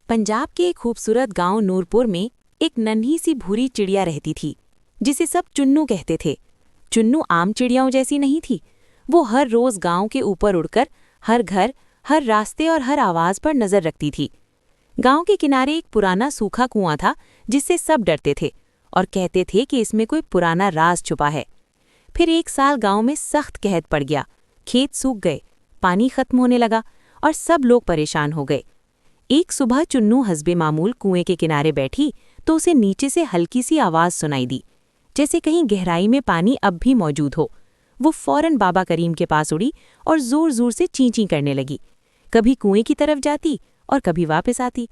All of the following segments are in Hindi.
पंजाब के एक खूबसूरत गांव नूरपुर में एक नन्ही सी भूरी चिड़िया रहती थी, जिसे सब चुन्नू कहते थे। चुन्नू आम चिड़ियाओं जैसी नहीं थी। वो हर रोज गांव के ऊपर उड़कर हर घर, हर रास्ते और हर आवाज पर नजर रखती थी। गांव के किनारे एक पुराना सूखा कुआं था, जिससे सब डरते थे और कहते थे कि इसमें कोई पुराना राज छुपा है। फिर एक साल गांव में सख्त कहत पड़ गया। खेत सूख गए, पानी खत्म होने लगा और सब लोग परेशान हो गए। एक सुबह चुन्नू हस्बे मामूल कुएं के किनारे बैठी तो उसे नीचे से हल्की सी आवाज सुनाई दी, जैसे कहीं गहराई में पानी अब भी मौजूद हो। वो फौरन बाबा करीम के पास उड़ी और जोर जोर से ची ची करने लगी। कभी कुएं की तरफ जाती और कभी वापस आती।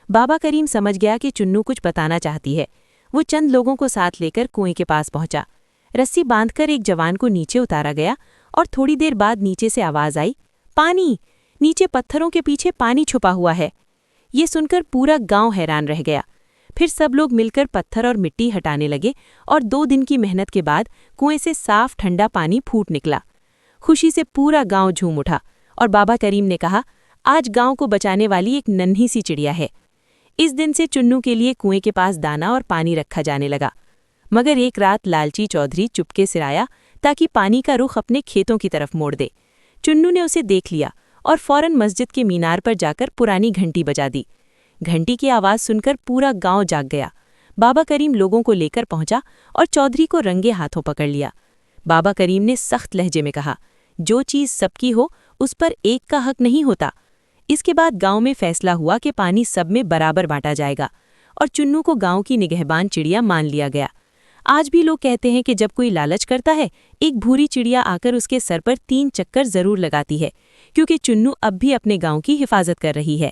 बाबा करीम समझ गया कि चुन्नू कुछ बताना चाहती है। वो चंद लोगों को साथ लेकर कुएं के पास पहुंचा। रस्सी बांधकर एक जवान को नीचे उतारा गया और थोड़ी देर बाद नीचे से आवाज आई, पानी! नीचे पत्थरों के पीछे पानी छुपा हुआ है। ये सुनकर पूरा गांव हैरान रह गया। फिर सब लोग मिलकर पत्थर और मिट्टी हटाने लगे और 2 दिन की मेहनत के बाद कुएं से साफ ठंडा पानी फूट निकला। खुशी से पूरा गांव झूम उठा और बाबा करीम ने कहा, आज गांव को बचाने वाली एक नन्ही सी चिड़िया है। इस दिन से चुन्नू के लिए कुएं के पास दाना और पानी रखा जाने लगा। मगर एक रात लालची चौधरी चुपके से आया ताकि पानी का रुख अपने खेतों की तरफ मोड़ दे। चुन्नू ने उसे देख लिया और फौरन मस्जिद के मीनार पर जाकर पुरानी घंटी बजा दी। घंटी की आवाज सुनकर पूरा गांव जाग गया। बाबा करीम लोगों को लेकर पहुंचा और चौधरी को रंगे हाथों पकड़ लिया। बाबा करीम ने सख्त लहजे में कहा, जो चीज सबकी हो उस पर एक का हक नहीं होता। इसके बाद गांव में फैसला हुआ कि पानी सब में बराबर बांटा जाएगा और चुन्नू को गांव की निगहबान चिड़िया मान लिया गया। आज भी लोग कहते हैं कि जब कोई लालच करता है, एक भूरी चिड़िया आकर उसके सर पर 3 चक्कर जरूर लगाती है, क्योंकि चुन्नू अब भी अपने गांव की हिफाजत कर रही है।